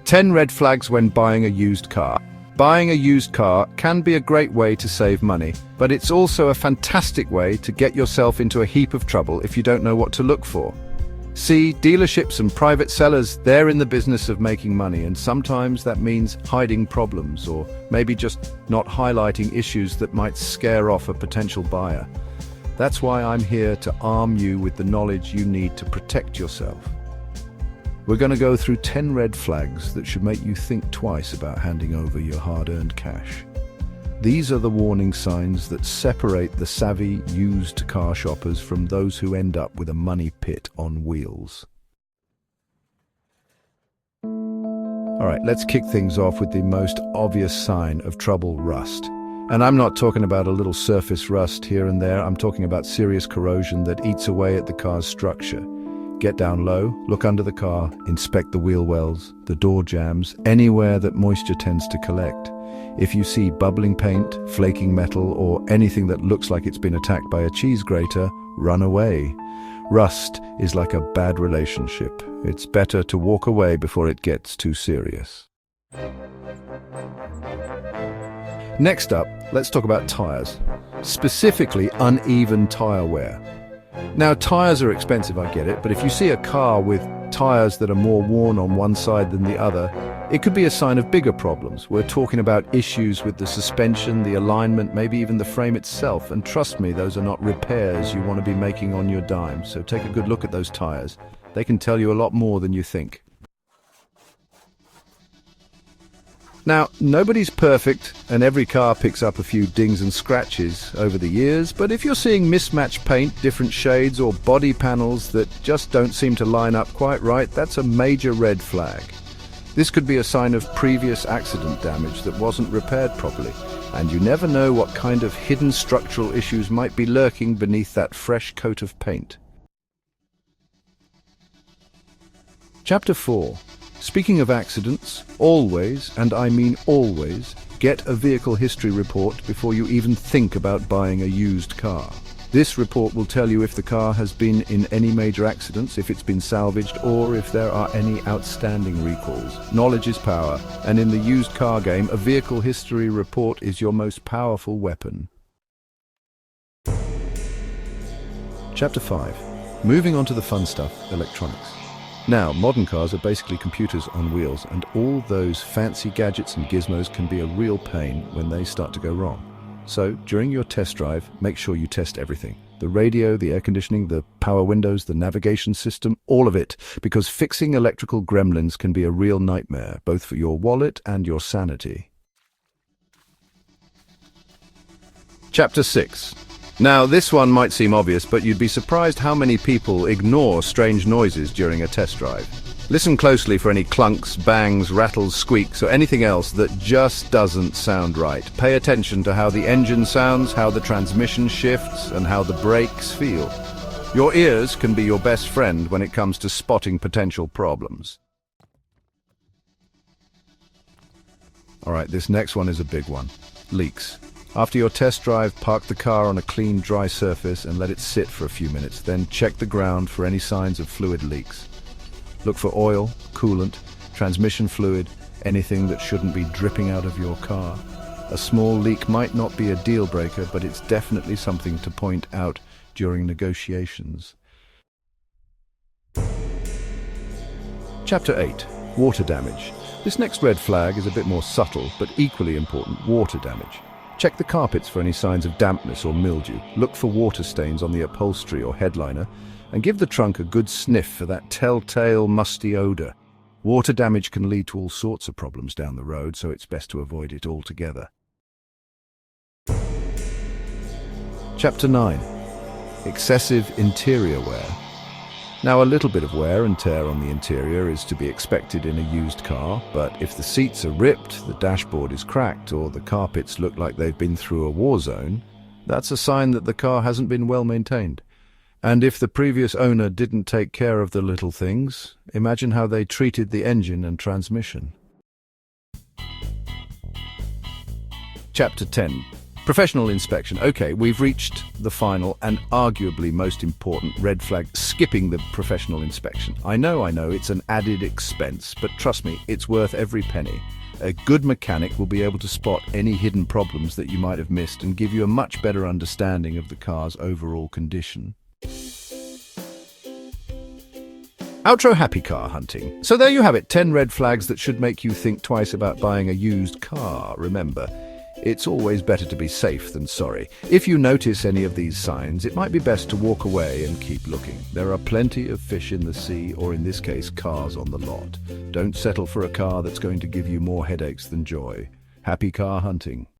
10 red flags when buying a used car. Buying a used car can be a great way to save money, but it's also a fantastic way to get yourself into a heap of trouble if you don't know what to look for. See, dealerships and private sellers, they're in the business of making money, and sometimes that means hiding problems or maybe just not highlighting issues that might scare off a potential buyer. That's why I'm here to arm you with the knowledge you need to protect yourself. We're going to go through 10 red flags that should make you think twice about handing over your hard-earned cash. These are the warning signs that separate the savvy used car shoppers from those who end up with a money pit on wheels. All right, let's kick things off with the most obvious sign of trouble: rust. And I'm not talking about a little surface rust here and there. I'm talking about serious corrosion that eats away at the car's structure. Get down low, look under the car, inspect the wheel wells, the door jambs, anywhere that moisture tends to collect. If you see bubbling paint, flaking metal, or anything that looks like it's been attacked by a cheese grater, run away. Rust is like a bad relationship. It's better to walk away before it gets too serious. Next up, let's talk about tires, specifically uneven tire wear. Now, tires are expensive, I get it, but if you see a car with tires that are more worn on one side than the other, it could be a sign of bigger problems. We're talking about issues with the suspension, the alignment, maybe even the frame itself. And trust me, those are not repairs you want to be making on your dime. So take a good look at those tires. They can tell you a lot more than you think. Now, nobody's perfect, and every car picks up a few dings and scratches over the years, but if you're seeing mismatched paint, different shades, or body panels that just don't seem to line up quite right, that's a major red flag. This could be a sign of previous accident damage that wasn't repaired properly, and you never know what kind of hidden structural issues might be lurking beneath that fresh coat of paint. Chapter 4. Speaking of accidents, always, and I mean always, get a vehicle history report before you even think about buying a used car. This report will tell you if the car has been in any major accidents, if it's been salvaged, or if there are any outstanding recalls. Knowledge is power, and in the used car game, a vehicle history report is your most powerful weapon. Chapter 5. Moving on to the fun stuff, electronics. Now, modern cars are basically computers on wheels, and all those fancy gadgets and gizmos can be a real pain when they start to go wrong. So, during your test drive, make sure you test everything. The radio, the air conditioning, the power windows, the navigation system, all of it, because fixing electrical gremlins can be a real nightmare, both for your wallet and your sanity. Chapter 6. Now, this one might seem obvious, but you'd be surprised how many people ignore strange noises during a test drive. Listen closely for any clunks, bangs, rattles, squeaks, or anything else that just doesn't sound right. Pay attention to how the engine sounds, how the transmission shifts, and how the brakes feel. Your ears can be your best friend when it comes to spotting potential problems. All right, this next one is a big one. Leaks. After your test drive, park the car on a clean, dry surface and let it sit for a few minutes. Then check the ground for any signs of fluid leaks. Look for oil, coolant, transmission fluid, anything that shouldn't be dripping out of your car. A small leak might not be a deal breaker, but it's definitely something to point out during negotiations. Chapter 8. Water damage. This next red flag is a bit more subtle, but equally important: water damage. Check the carpets for any signs of dampness or mildew. Look for water stains on the upholstery or headliner, and give the trunk a good sniff for that telltale musty odor. Water damage can lead to all sorts of problems down the road, so it's best to avoid it altogether. Chapter 9. Excessive interior wear. Now, a little bit of wear and tear on the interior is to be expected in a used car, but if the seats are ripped, the dashboard is cracked, or the carpets look like they've been through a war zone, that's a sign that the car hasn't been well maintained. And if the previous owner didn't take care of the little things, imagine how they treated the engine and transmission. Chapter 10. Professional inspection. Okay, we've reached the final and arguably most important red flag, skipping the professional inspection. I know, it's an added expense, but trust me, it's worth every penny. A good mechanic will be able to spot any hidden problems that you might have missed and give you a much better understanding of the car's overall condition. Outro: happy car hunting. So there you have it, 10 red flags that should make you think twice about buying a used car. Remember, it's always better to be safe than sorry. If you notice any of these signs, it might be best to walk away and keep looking. There are plenty of fish in the sea, or in this case, cars on the lot. Don't settle for a car that's going to give you more headaches than joy. Happy car hunting.